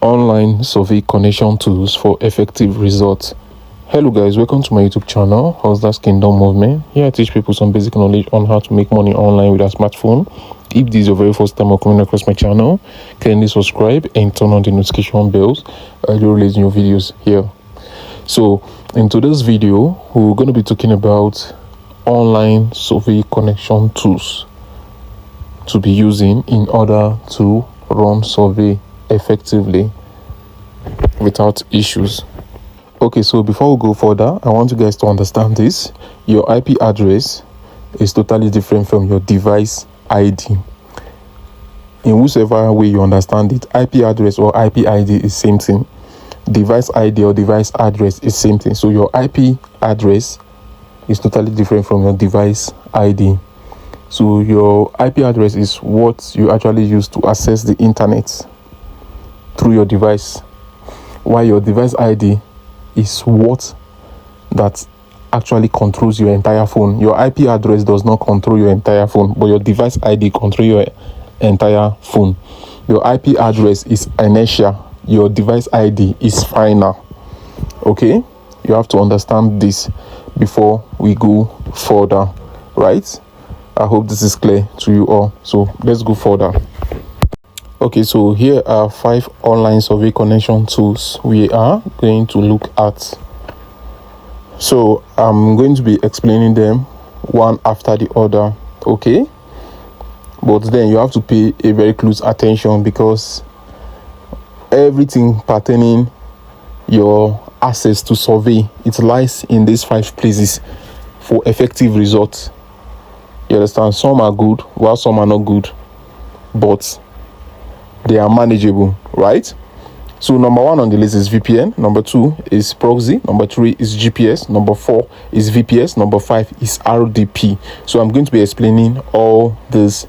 Online survey connection tools for effective results. Hello guys, welcome to my YouTube channel, Hustlers Kingdom Movement. Here I teach people some basic knowledge on how to make money online with a smartphone. If this is your very first time coming across my channel, kindly subscribe and turn on the notification bells. I do release new videos here. So in today's video, we're going to be talking about online survey connection tools to be using in order to run survey effectively without issues. Okay, so before we go further, I want you guys to understand this. Your IP address is totally different from your device ID. In whichever way you understand it, IP address or IP ID is same thing. Device ID or device address is same thing. So your IP address is totally different from your device ID. So your IP address is what you actually use to access the internet through your device, while your device ID is what that actually controls your entire phone. Your IP address does not control your entire phone, but your device ID controls your entire phone. Your IP address is inertia, your device ID is final. Okay, you have to understand this before we go further, right? I hope this is clear to you all. So let's go further. Okay, so here are 5 online survey connection tools we are going to look at. So I'm going to be explaining them one after the other, okay? But then you have to pay a very close attention, because everything pertaining your access to survey, it lies in these 5 places for effective results. You understand? Some are good while some are not good, but they are manageable, right? So number 1 on the list is VPN, number 2 is proxy, number 3 is GPS, number 4 is VPS, number 5 is RDP. So I'm going to be explaining all these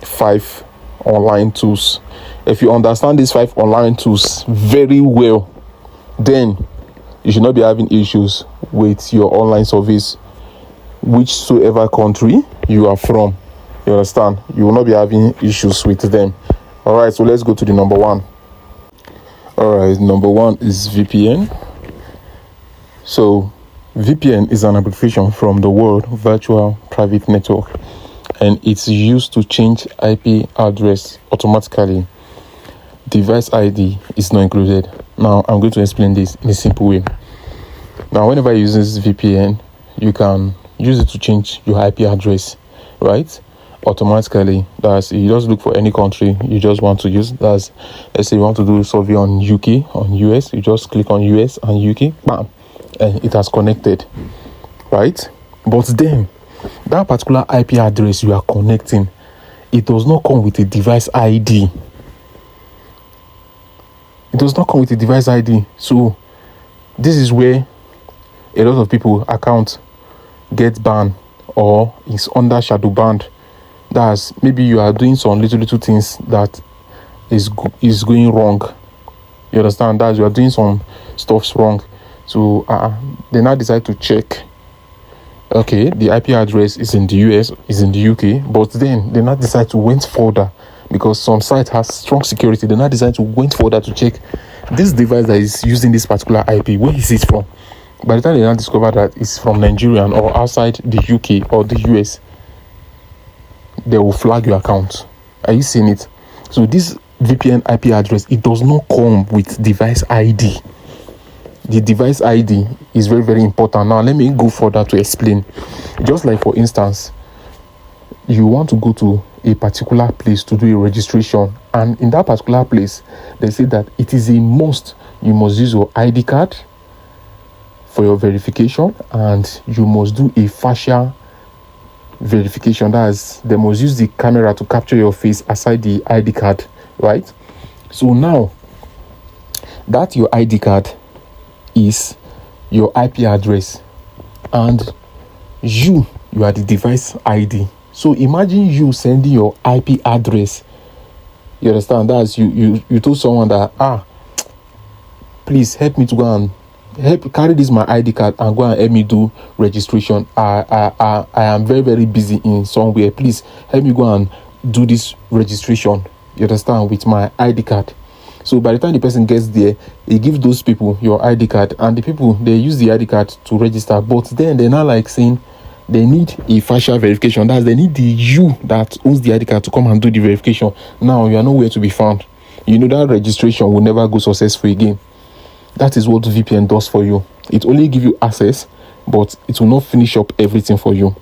5 online tools. If you understand these 5 online tools very well, then you should not be having issues with your online surveys, whichsoever country you are from. You understand? You will not be having issues with them. All right, so let's go to the number 1. All right, number 1 is VPN. So VPN is an abbreviation from the word virtual private network, and it's used to change IP address automatically. Device ID is not included. Now I'm going to explain this in a simple way. Now whenever you use this VPN, you can use it to change your IP address, right? Automatically. That's, you just look for any country you just want to use. That's, let's say you want to do a survey on UK, on US, you just click on US and UK, bam, and it has connected, right? But then that particular IP address you are connecting, it does not come with a device ID. It does not come with a device ID. So this is where a lot of people account get banned or is under shadow banned. That's, maybe you are doing some little things that is going wrong. You understand? That you are doing some stuffs wrong. So they now decide to check. Okay, the IP address is in the US, is in the UK, but then they now decide to went further, because some site has strong security. They now decide to went further to check this device that is using this particular IP. Where is it from? By the time they now discover that it's from Nigeria or outside the UK or the US, they will flag your account. Are you seeing it? So this VPN IP address, it does not come with device ID. The device ID is very, very important. Now let me go further to explain. Just like, for instance, you want to go to a particular place to do a registration, and in that particular place they say that it is a must, you must use your ID card for your verification, and you must do a facial verification. That's, they must use the camera to capture your face aside the ID card, right? So now that your ID card is your IP address, and you are the device ID. So imagine you sending your IP address. You understand? That's you told someone that, please help me to go and carry this my ID card and go and help me do registration. I am very, very busy in somewhere. Please help me go and do this registration. You understand? With my ID card. So by the time the person gets there, he gives those people your ID card, and the people, they use the ID card to register. But then they're not like saying they need a facial verification. That's, they need the you that owns the ID card to come and do the verification. Now you are nowhere to be found. You know that registration will never go successful again. That is what VPN does for you. It only give you access, but it will not finish up everything for you.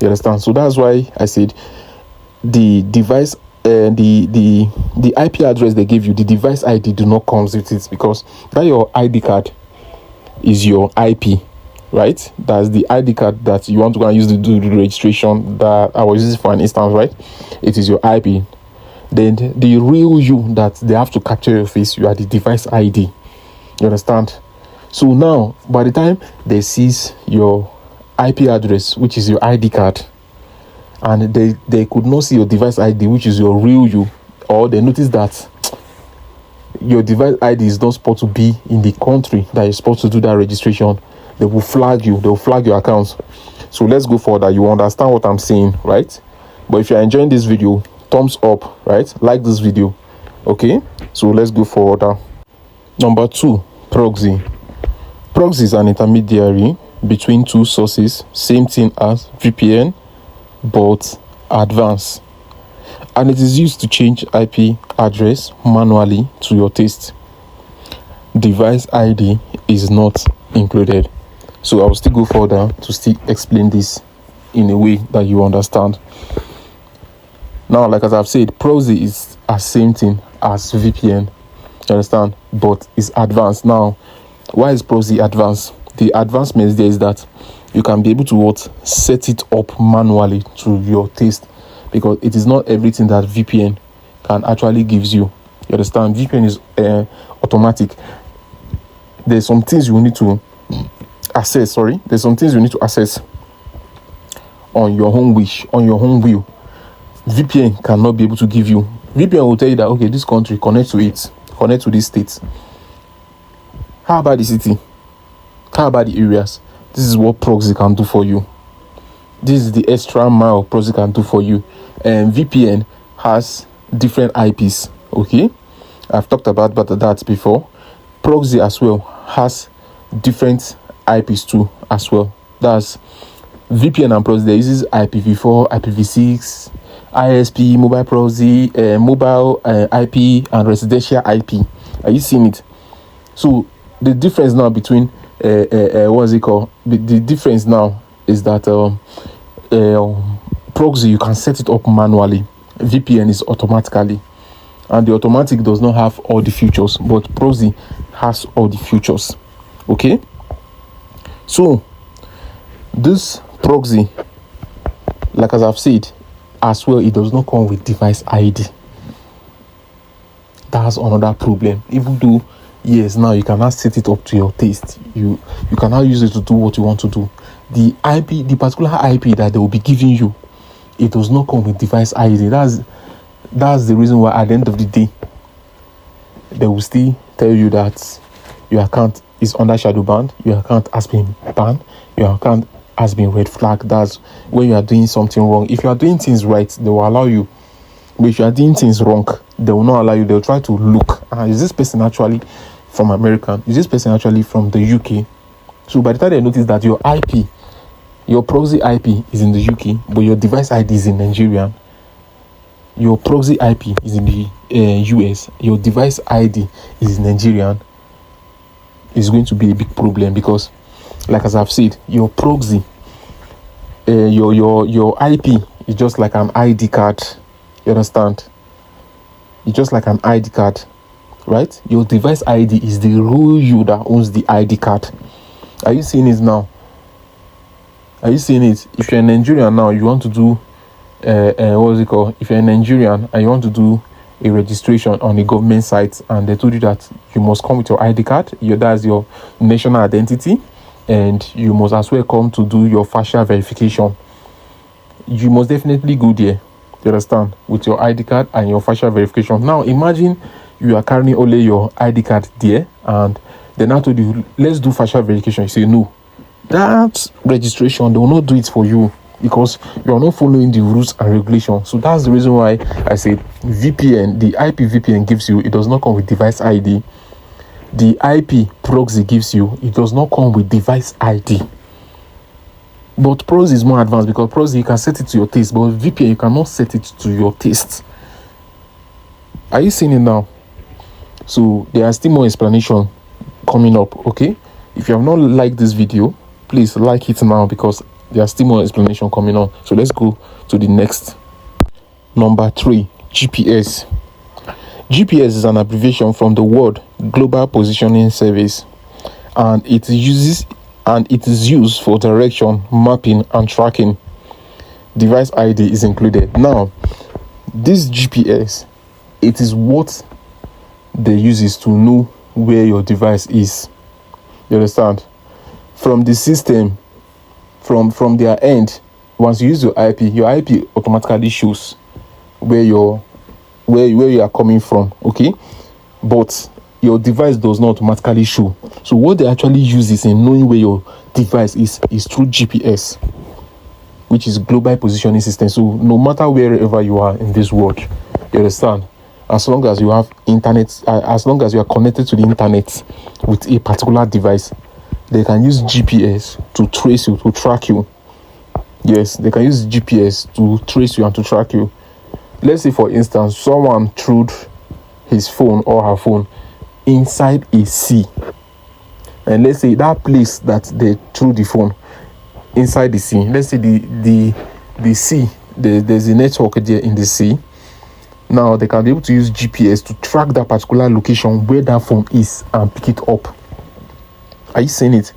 You understand? So that's why I said the device, the IP address they give you, the device ID do not come with it, because that your ID card is your IP, right? That's the ID card that you want to go and use to do the registration that I was using for an instance, right? It is your IP. Then the real you that they have to capture your face, you are the device ID. You understand? So now, by the time they seize your IP address, which is your ID card, and they could not see your device ID, which is your real you, or they notice that your device ID is not supposed to be in the country that you're supposed to do that registration, they will flag you. They will flag your account. So let's go further. You understand what I'm saying, right? But if you're enjoying this video, thumbs up, right? Like this video. Okay, so let's go further. Number 2, proxy. Proxy is an intermediary between two sources, same thing as VPN, but advanced, and it is used to change IP address manually to your taste. Device ID is not included. So I'll still go further to still explain this in a way that you understand. Now, like as I've said, proxy is the same thing as VPN, you understand, but it's advanced. Now, why is proxy advanced? The advancement there is that you can be able to set it up manually to your taste, because it is not everything that VPN can actually gives you. You understand? VPN is automatic. There's some things you need to access. There's some things you need to access on your own wish, on your own will. VPN cannot be able to give you. VPN will tell you that, okay, this country, connect to it, connect to this state. How about the city? How about the areas? This is what proxy can do for you. This is the extra mile proxy can do for you. And VPN has different IPs. Okay, I've talked about that before. Proxy as well has different IPs too as well. That's VPN and proxy. There uses IPv4, IPv6, ISP, mobile proxy, mobile IP, and residential IP. Are you seeing it? So the difference now between what's it called? The difference now is that proxy, you can set it up manually. VPN is automatically, and the automatic does not have all the features, but proxy has all the features. Okay, so this proxy, like as I've said as well, it does not come with device ID. That's another problem. Even though, yes, now you cannot set it up to your taste, you cannot use it to do what you want to do. The IP, the particular IP that they will be giving you, it does not come with device ID. That's the reason why at the end of the day, they will still tell you that your account is under shadow banned, your account has been banned, your account has been red flag. That's when you are doing something wrong. If you are doing things right, they will allow you. But if you are doing things wrong, they will not allow you. They will try to look. Is this person actually from America? Is this person actually from the UK? So by the time they notice that your IP, your proxy IP is in the UK, but your device ID is in Nigeria, your proxy IP is in the US, your device ID is Nigerian, is going to be a big problem, because, like as I've said, your proxy, your IP is just like an ID card. You understand? It's just like an ID card, right? Your device ID is the real you that owns the ID card. Are you seeing it now? Are you seeing it? If you're in Nigeria now, you want to do what's it called? If you're in Nigerian and you want to do a registration on a government site, and they told you that you must come with your ID card, that's your national identity, and you must as well come to do your facial verification. You must definitely go there, you understand, with your ID card and your facial verification. Now imagine you are carrying only your ID card there, and they now told you, let's do facial verification. You say no. That registration, they will not do it for you. because you are not following the rules and regulations. So that's the reason why I say VPN, the IP VPN gives you, it does not come with device ID. The IP proxy gives you, it does not come with device ID. But proxy is more advanced, because proxy you can set it to your taste, but VPN you cannot set it to your taste. Are you seeing it now? So there are still more explanation coming up. Okay, if you have not liked this video, please like it now, because there's still more explanation coming on. So let's go to the next. Number 3, GPS. GPS is an abbreviation from the word Global Positioning Service, and it is used for direction, mapping, and tracking. Device ID is included. Now, this GPS, it is what they use to know where your device is. You understand? From the system, from their end, once you use your IP automatically shows where you are coming from. Okay, but your device does not automatically show. So what they actually use is in knowing where your device is through GPS, which is Global Positioning System. So no matter wherever you are in this world, you understand, as long as you have internet, as long as you are connected to the internet with a particular device, they can use GPS to trace you, to track you. Yes, they can use GPS to trace you and to track you. Let's say, for instance, someone threw his phone or her phone inside a sea, and let's say that place that they threw the phone inside the sea, let's say the sea, there's a network there in the sea. Now they can be able to use GPS to track that particular location where that phone is and pick it up. Are you seeing it?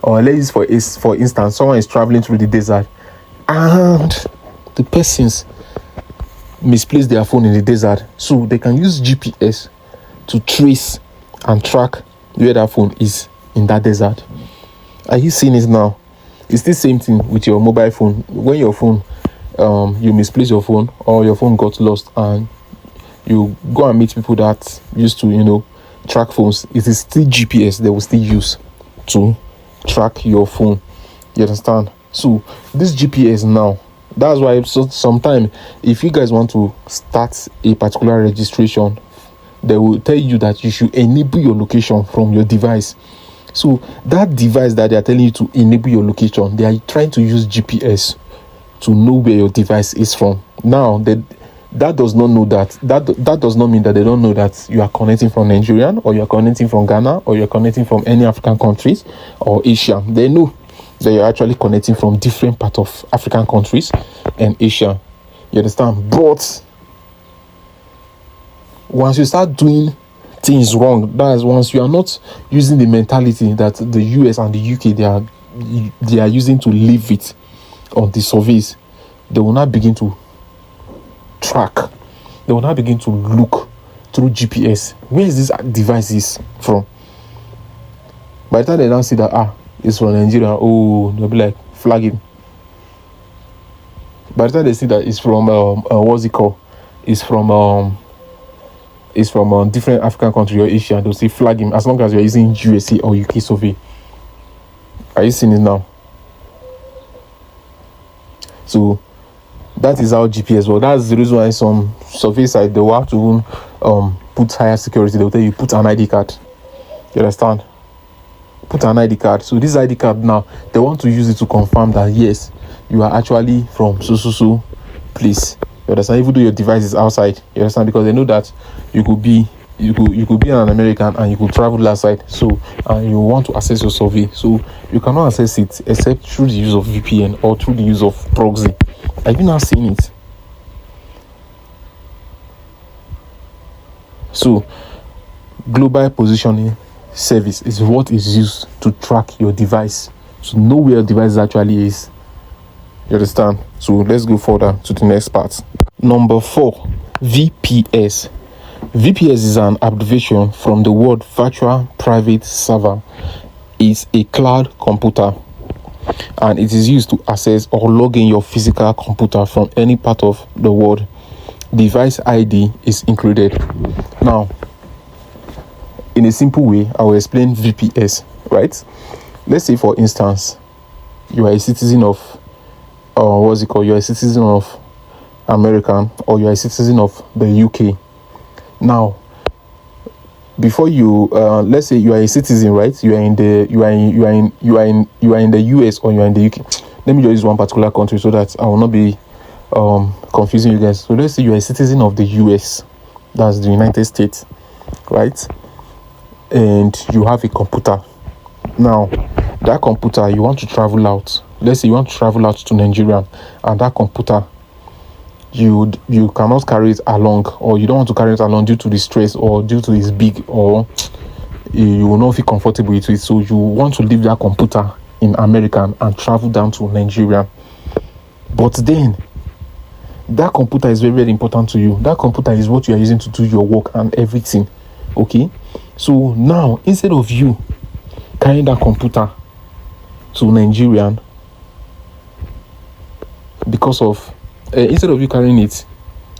Or let's say, for instance, someone is traveling through the desert and the persons misplaced their phone in the desert, so they can use GPS to trace and track where that phone is in that desert. Are you seeing it now? It's the same thing with your mobile phone. When your phone, you misplace your phone, or your phone got lost, and you go and meet people that used to, track phones, it is still GPS they will still use to track your phone. You understand? So this GPS now, that's why sometimes if you guys want to start a particular registration, they will tell you that you should enable your location from your device. So that device that they are telling you to enable your location, they are trying to use GPS to know where your device is from. Now that does not know that does not mean that they don't know that you are connecting from Nigerian, or you are connecting from Ghana, or you are connecting from any African countries or Asia. They know that you're actually connecting from different parts of African countries and Asia. You understand? But once you start doing things wrong, that is, once you are not using the mentality that the US and the UK they are using to leave it on the surveys, they will not begin to track. They will not begin to look through GPS. Where is this device is from? By the time they don't see that it's from Nigeria, they'll be like flagging. By the time they see that it's from what's it called? It's from different African country or Asia, they'll say flagging, as long as you're using USA or UK survey. Are you seeing it now? So that is how GPS works. That's the reason why some survey sites, they will have to put higher security. They'll tell you put an ID card. You understand? Put an ID card. So this ID card now, they want to use it to confirm that yes, you are actually from so place. You understand? Even though your device is outside, you understand, because they know that you could be an American and you could travel outside. So you want to access your survey, so you cannot access it except through the use of VPN or through the use of proxy. Have you not seen it? So Global Positioning Service is what is used to track your device, to know where your device actually is. You understand? So let's go further to the next part. Number 4, VPS. VPS is an abbreviation from the word Virtual Private Server. It's a cloud computer, and it is used to access or log in your physical computer from any part of the world. Device ID is included. Now, in a simple way, I will explain VPS, right? Let's say, for instance, you are a citizen of what's it called, you're a citizen of America or you're a citizen of the UK. Now, before you let's say you are a citizen, right? You are in the US or you are in the UK. Let me just use one particular country so that I will not be confusing you guys. So let's say you are a citizen of the US, that's the United States, right? And you have a computer. Now, that computer, you want to travel out. Let's say you want to travel out to Nigeria, and that computer, you cannot carry it along, or you don't want to carry it along due to the stress or due to it's big, or you will not feel comfortable with it. So you want to leave that computer in America and travel down to Nigeria. But then that computer is very, very important to you. That computer is what you are using to do your work and everything. Okay, so now instead of you carrying that computer to Nigeria, because of instead of you carrying it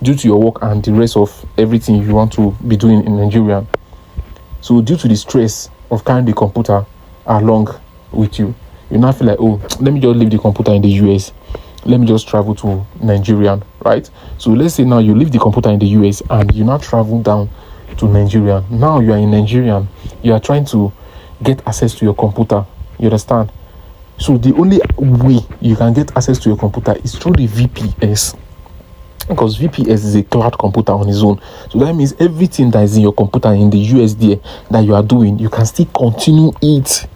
due to your work and the rest of everything you want to be doing in Nigeria, so due to the stress of carrying the computer along with you, you now feel like, oh, let me just leave the computer in the US, let me just travel to Nigeria, right? So let's say now you leave the computer in the US and you now travel down to Nigeria. Now you are in Nigeria, you are trying to get access to your computer, you understand? So the only way you can get access to your computer is through the VPS, because VPS is a cloud computer on its own. So that means everything that is in your computer in the US there that you are doing, you can still continue it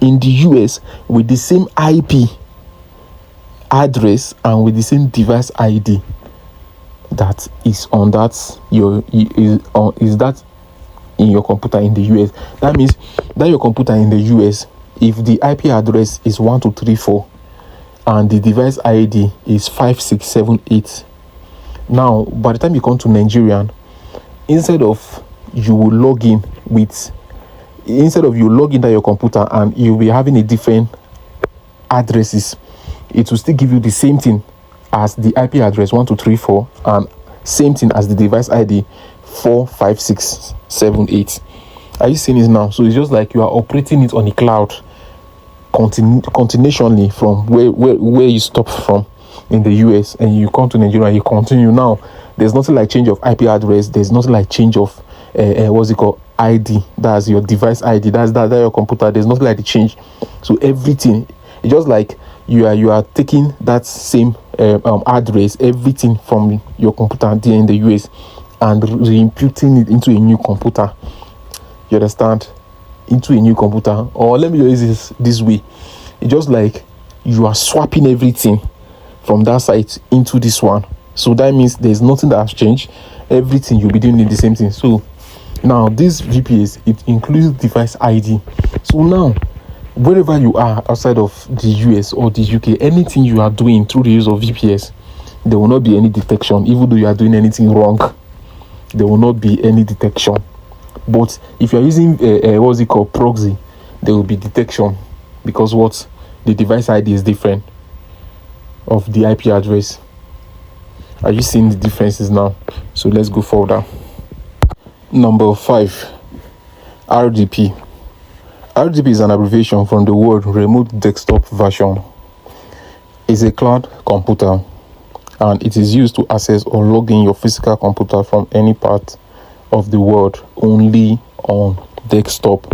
in the US with the same IP address and with the same device ID that is on that is that in your computer in the US. That means that your computer in the US, if the IP address is 1234 and the device ID is 5678, now by the time you come to Nigeria, instead of you log into your computer and you'll be having a different addresses, it will still give you the same thing as the IP address 1234 and same thing as the device ID 45678. Are you seeing it now? So it's just like you are operating it on the cloud continuationally from where you stop from in the US, and you come to Nigeria and you continue. Now there's nothing like change of IP address, there's nothing like change of what's it called, ID, that's your device ID, that's your computer. There's nothing like the change. So everything, it's just like you are taking that same address, everything from your computer there in the US, and re-imputing it into a new computer, you understand, into a new computer. Or let me use this way, it's just like you are swapping everything from that site into this one. So that means there's nothing that has changed, everything you'll be doing in the same thing. So now this VPS, it includes device ID. So now wherever you are outside of the US or the UK, anything you are doing through the use of VPS, there will not be any detection. Even though you are doing anything wrong, there will not be any detection. But if you are using what's it called, proxy, there will be detection, because what, the device ID is different of the IP address. Are you seeing the differences now? So let's go further. Number 5, RDP. RDP is an abbreviation from the word remote desktop version. It's a cloud computer, and it is used to access or log in your physical computer from any part of the world, only on desktop.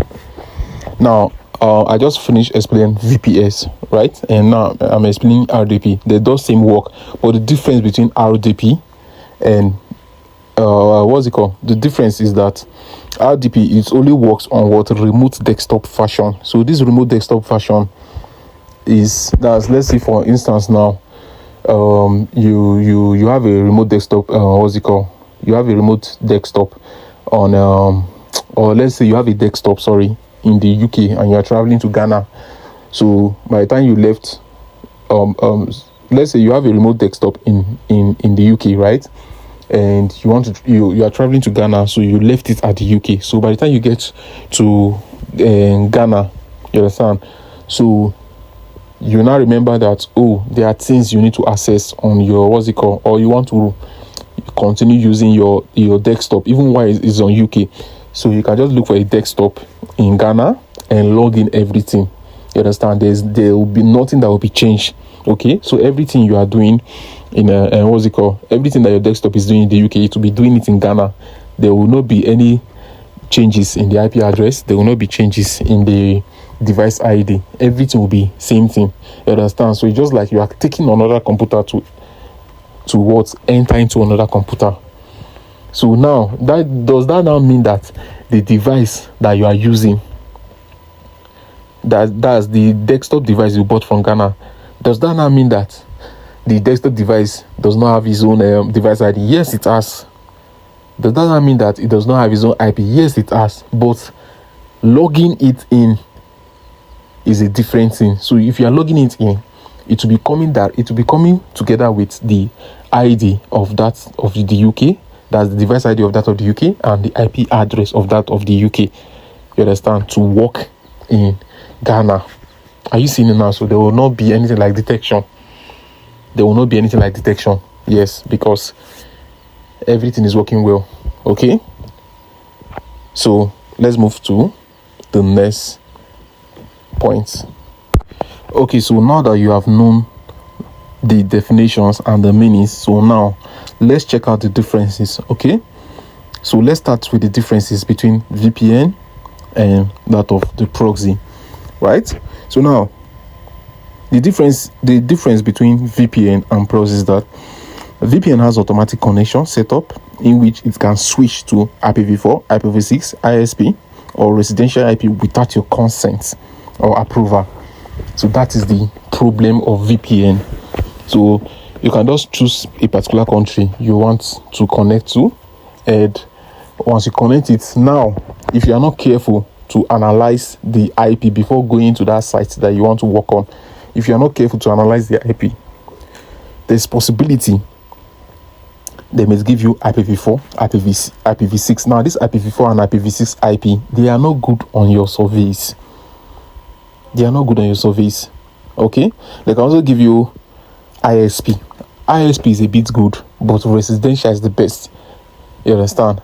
Now I just finished explaining VPS, right? And now I'm explaining RDP. They do same work, but the difference between RDP and what's it called? The difference is that RDP, it only works on what, remote desktop version. So this remote desktop version is, that's, let's say for instance now, you have a remote desktop, what's it called? You have a remote desktop on or let's say you have a desktop, sorry, in the UK, and you are traveling to Ghana. So by the time you left, let's say you have a remote desktop in the UK, right? And you are traveling to Ghana, so you left it at the UK. So by the time you get to Ghana, you understand? So you now remember that, oh, there are things you need to access on your, what's it called, or you want to continue using your desktop even while it's on UK. So you can just look for a desktop in Ghana and log in everything. You understand? There will be nothing that will be changed. Okay, so everything you are doing in what's it called, everything that your desktop is doing in the UK, it will be doing it in Ghana. There will not be any changes in the IP address. There will not be changes in the device ID. Everything will be same thing. You understand? So it's just like you are taking another computer to what, enter into another computer. So now, does that now mean that the device that you are using, that's the desktop device you bought from Ghana, does that now mean that the desktop device does not have its own device ID? Yes, it has. Does that now mean that it does not have its own IP? Yes, it has. But logging it in is a different thing. So if you are logging it in, it will be coming together with the ID of that of the UK. That's the device ID of that of the UK and the IP address of that of the UK. You understand? To work in Ghana. Are you seeing it now? So there will not be anything like detection. There will not be anything like detection. Yes, because everything is working well. Okay. So let's move to the next point. Okay, so now that you have known the definitions and the meanings, so now let's check out the differences. Okay, so let's start with the differences between VPN and that of the proxy, right? So now the difference between VPN and proxy is that VPN has automatic connection setup in which it can switch to IPv4, IPv6, ISP, or residential IP without your consent or approval. So that is the problem of VPN. So you can just choose a particular country you want to connect to, and once you connect it, now if you are not careful to analyze the IP before going to that site that you want to work on, if you are not careful to analyze the IP, there's possibility they may give you IPv4, IPv6. Now this IPv4 and IPv6 IP, they are not good on your surveys. They are not good on your surveys. Okay, they can also give you ISP. ISP is a bit good, but residential is the best. You understand?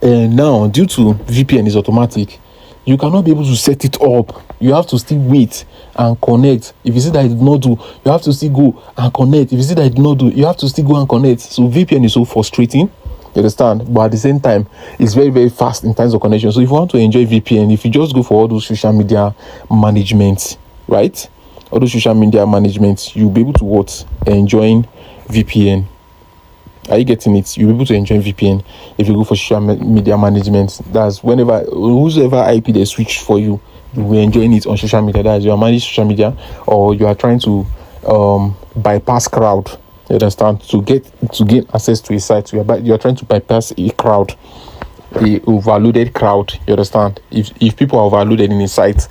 And now, due to VPN is automatic, you cannot be able to set it up. You have to still wait and connect. If you see that it did not do, you have to still go and connect. If you see that it did not do, you have to still go and connect. So VPN is so frustrating. You understand? But at the same time, it's very, very fast in terms of connection. So if you want to enjoy VPN, if you just go for all those social media management, right? All those social media management, you'll be able to what? Enjoying VPN. Are you getting it? You'll be able to enjoy VPN if you go for social media management. That's whoever IP they switch for you, you will enjoying it on social media. That's you are managing social media, or you are trying to bypass crowd. You understand? To gain access to a site, you're trying to bypass a crowd, a overloaded crowd. You understand? If people are overloaded in a site,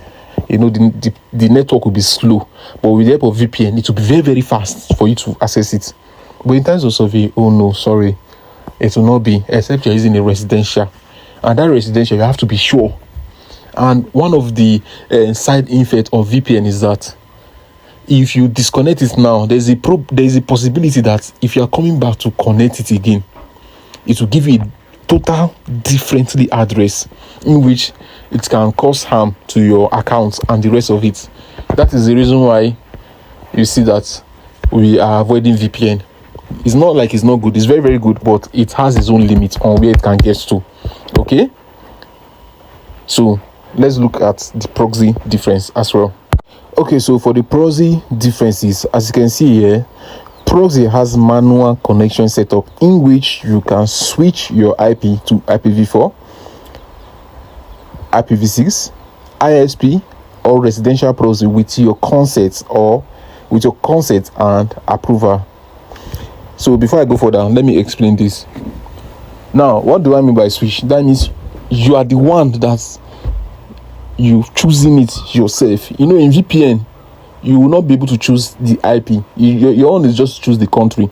you know the network will be slow. But with the help of VPN, it will be very, very fast for you to access it. But in terms of survey, oh no, sorry, it will not be, except you're using a residential, and that residential you have to be sure. And one of the side effects of VPN is that if you disconnect it now, there's a possibility that if you are coming back to connect it again, it will give you a total differently address in which it can cause harm to your account and the rest of it. That is the reason why you see that we are avoiding VPN. It's not like it's not good, it's very, very good, but it has its own limit on where it can get to. Okay, so let's look at the proxy difference as well. Okay, so for the proxy differences, as you can see here, proxy has manual connection setup in which you can switch your IP to IPv4, IPv6, ISP, or residential proxy with your consent and approval. So before I go further, let me explain this. Now, what do I mean by switch? That means you are the one that you've choosing it yourself. You know, in VPN, you will not be able to choose the IP. Your own is just choose the country.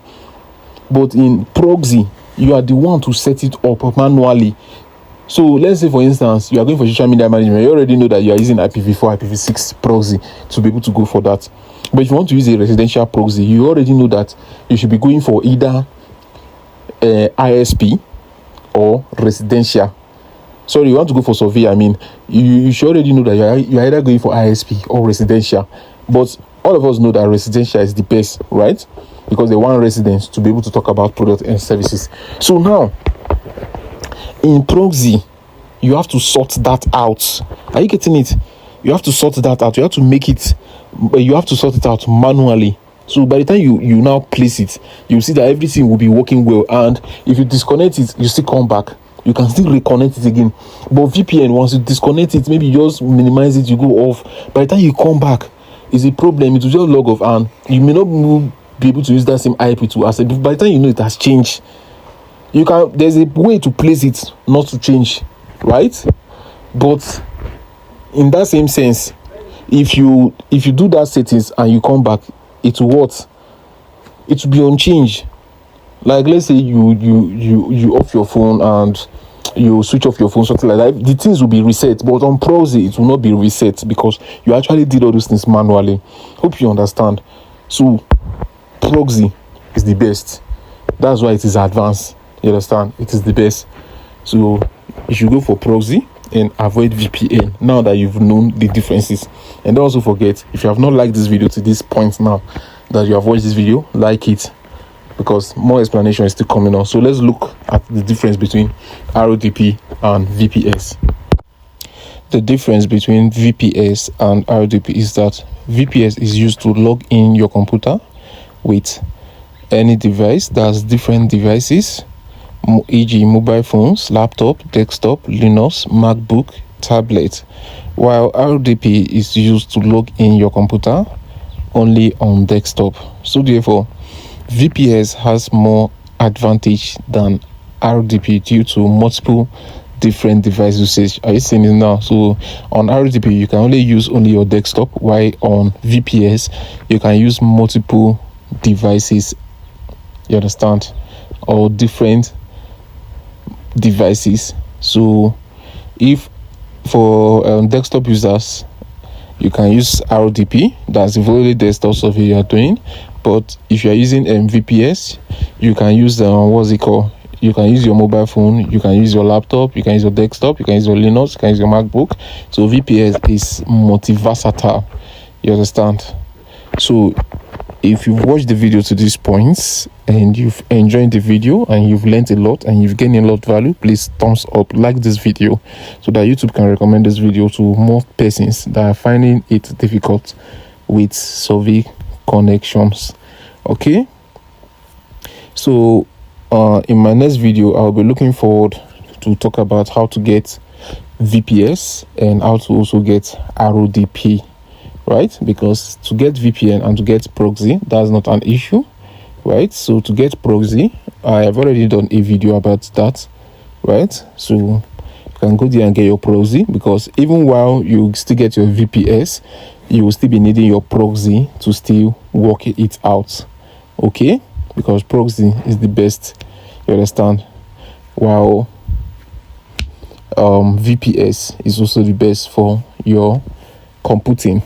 But in proxy, you are the one to set it up manually. So let's say, for instance, you are going for social media management. You already know that you are using IPv4, IPv6 proxy to be able to go for that. But if you want to use a residential proxy, you already know that you should be going for either ISP or residential. Sorry, you want to go for survey, I mean, you should already know that you are either going for ISP or residential. But all of us know that residential is the best, right? Because they want residents to be able to talk about products and services. So now, in proxy, you have to sort that out. Are you getting it? You have to sort that out. You have to make it, you have to sort it out manually. So by the time you now place it, you see that everything will be working well. And if you disconnect it, you still come back, you can still reconnect it again. But VPN, once you disconnect it, maybe you just minimize it, you go off. By the time you come back, it's a problem. It will just log off, and you may not be able to use that same IP to access. By the time you know it has changed, you can, there's a way to place it not to change, right? But in that same sense, if you do that settings and you come back, it will what? It will be unchanged. Like, let's say you off your phone and you switch off your phone, something like that, the things will be reset. But on proxy, it will not be reset because you actually did all those things manually. Hope you understand. So proxy is the best. That's why it is advanced. You understand? It is the best. So you should go for proxy and avoid VPN now that you've known the differences. And don't also forget, if you have not liked this video to this point now that you have watched this video, like it, because more explanation is still coming on. So let's look at the difference between RODP and VPS. The difference between VPS and RODP is that VPS is used to log in your computer with any device. That's different devices, e.g. mobile phones, laptop, desktop, Linux, MacBook, tablet, while RDP is used to log in your computer only on desktop. So therefore, VPS has more advantage than RDP due to multiple different device usage. Are you seeing it now? So on RDP, you can only use only your desktop, while on VPS, you can use multiple devices. You understand? Or different devices. So if for desktop users, you can use RDP, that's the only desktop survey you are doing. But if you are using VPS, you can use what's it called? You can use your mobile phone, you can use your laptop, you can use your desktop, you can use your Linux, you can use your MacBook. So VPS is multi-versatile. You understand? So if you've watched the video to these points and you've enjoyed the video and you've learned a lot and you've gained a lot of value, please thumbs up, like this video so that YouTube can recommend this video to more persons that are finding it difficult with survey connections. Okay, so in my next video, I'll be looking forward to talk about how to get VPS and how to also get RODP. Right, because to get VPN and to get proxy, that's not an issue, right? So to get proxy, I have already done a video about that, right? So you can go there and get your proxy, because even while you still get your VPS, you will still be needing your proxy to still work it out. Okay, because proxy is the best, you understand, while VPS is also the best for your computing.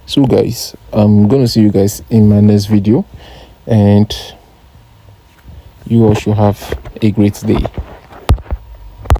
So guys, I'm gonna see you guys in my next video, and you all should have a great day.